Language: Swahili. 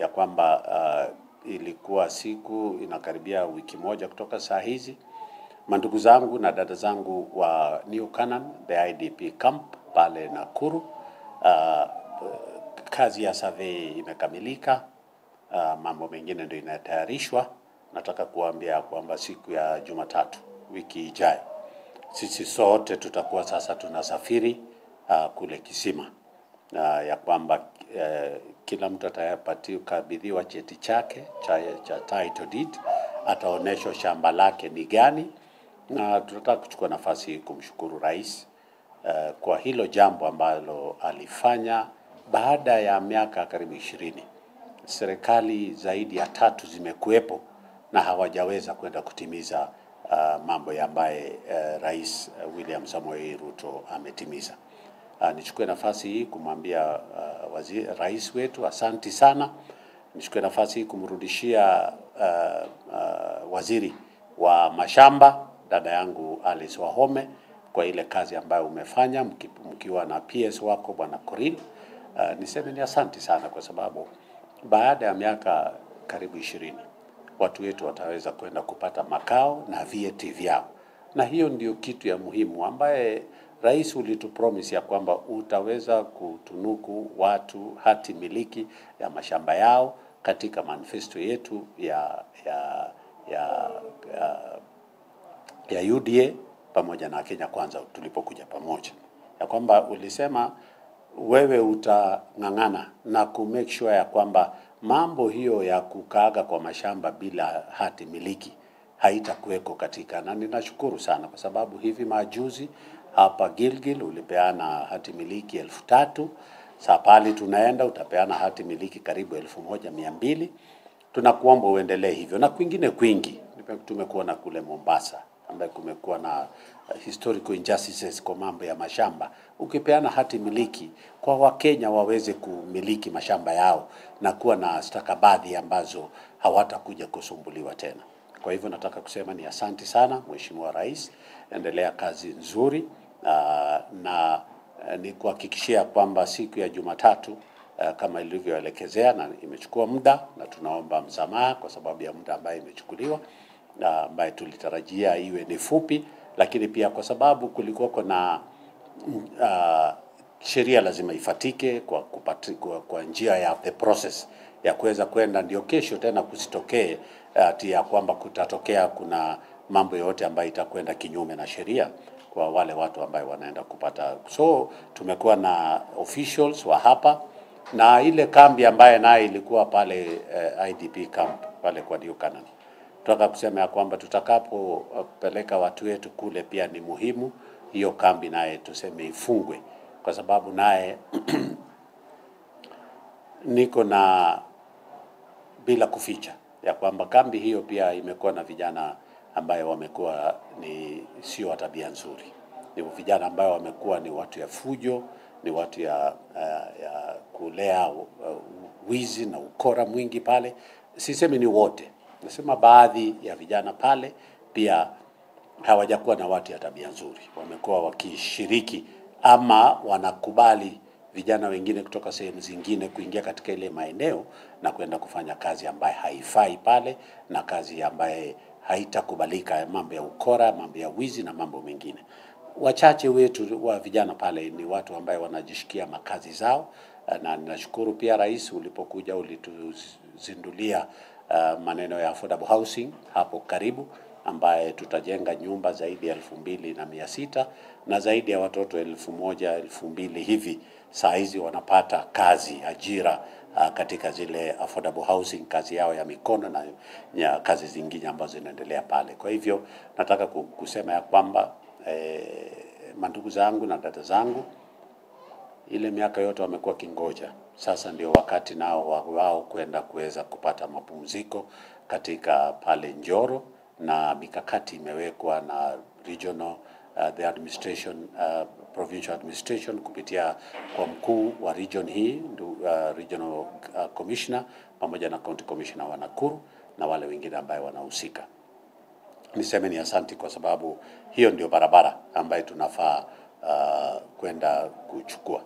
ya kwamba ilikuwa siku inakaribia wiki moja kutoka saa hizi, mandugu zangu na dada zangu wa New Canaan, the IDP camp pale Nakuru, kazi ya survey imekamilika, mambo mengine ndio inatayarishwa. Nataka kuambia kwamba siku ya Jumatatu wiki ijayo sisi sote tutakuwa sasa tunasafiri kule Kisima, ya kwamba kila mtu atakabidhiwa cheti chake cha title deed, ataoneshwa shamba lake ni gani, na tunataka kuchukua nafasi kumshukuru rais kwa hilo jambo ambalo alifanya. Baada ya miaka karibu 20 serikali zaidi ya 3 zimekuepo na hawajaweza kwenda kutimiza mambo ambaye Rais William Samoei Ruto ametimiza. Nichukue nafasi hii kumwambia rais wetu asanti sana. Nichukue nafasi hii kumrudishia waziri wa mashamba dada yangu Alice Wahome kwa ile kazi ambayo umefanya mkiwa na PS wako bwana Corin. Niseme ni asanti sana kwa sababu baada ya miaka karibu 20 watu wetu wataweza kwenda kupata makao na VAT vyao, na hiyo ndio kitu ya muhimu ambaye rais ulitupromise ya kwamba utaweza kutunuku watu hati miliki ya mashamba yao katika manifesto yetu ya UDA pamoja na Kenya Kwanza tulipokuja pamoja, ya kwamba ulisema wewe utang'ang'ana na make sure ya kwamba mambo hiyo ya kukaaga kwa mashamba bila hati miliki haitakuweko katika, na ninashukuru sana kwa sababu hivi majuzi hapa Gilgil ulipeana hati miliki 3,000, Sapali tunaenda utapeana hati miliki karibu 1,200. Tunakuomba uendelee hivyo na kwingine kwingi. Tumekuona kule Mombasa ambaye kumekuwa na historical injustices kwa mambo ya mashamba. Ukipeana hati miliki kwa Wakenya waweze kumiliki mashamba yao na kuwa na stakabadhi ambazo hawatakuja kusumbuliwa tena. Kwa hivyo nataka kusema ni asanti sana Mheshimiwa Rais, endelea kazi nzuri, na ni kuhakikishia kwamba siku ya Jumatatu kama ilivyoelekezea, na imechukua muda na tunaomba msamaha kwa sababu ya muda ambaye imechukuliwa, ambaye tulitarajia iwe ni fupi, lakini pia kwa sababu kulikuwa na sheria lazima ifatike kwa njia ya the process ya kuweza kwenda, ndio kesho tena kusitokee ati ya kwamba kutatokea kuna mambo yote ambayo itakwenda kinyume na sheria kwa wale watu ambao wanaenda kupata. So tumekuwa na officials wa hapa na ile kambi ambaye naye ilikuwa pale IDP camp pale kwa New Canaan. Tunataka kusema ya kwamba tutakapopeleka watu wetu kule pia ni muhimu hiyo kambi naye tuseme ifungwe, kwa sababu naye niko na bila kuficha ya kwamba kambi hiyo pia imekuwa na vijana ambaye wamekuwa ni sio tabia nzuri. Ni vijana ambao wamekuwa ni watu ya fujo, ni watu ya kulea wizi na ukora mwingi pale. Sisemi ni wote, nasema baadhi ya vijana pale pia hawajakuwa na watu ya tabia nzuri. Wamekuwa wakishiriki ama wanakubali vijana wengine kutoka sehemu zingine kuingia katika ile maeneo na kwenda kufanya kazi ambaye haifai pale, na kazi ambaye haitakubalika, mambo ya ukora, mambo ya wizi na mambo mengine. Wachache wetu wa vijana pale ni watu ambaye wanajishikia makazi zao, na ninashukuru pia rais ulipokuja ulituzindulia maneno ya affordable housing hapo karibu, ambaye tutajenga nyumba zaidi ya 2,600 na zaidi ya watoto 1,000 2,000 hivi saa hizi wanapata kazi, ajira katika zile affordable housing, kazi yao ya mikono na ya kazi zingine ambazo zinaendelea pale. Kwa hivyo nataka kusema ya kwamba mandugu zangu na dada zangu, ile miaka yote wamekuwa kingoja, sasa ndio wakati nao wao kwenda kuweza kupata mapumziko katika pale Njoro, na mikakati imewekwa na regional the administration provincial administration kupitia kwa mkuu wa region hii regional commissioner pamoja na county commissioner wa Nakuru na wale wengine ambao wanahusika. Niseme ni asanti kwa sababu hiyo ndio barabara ambayo tunafaa kwenda kuchukua.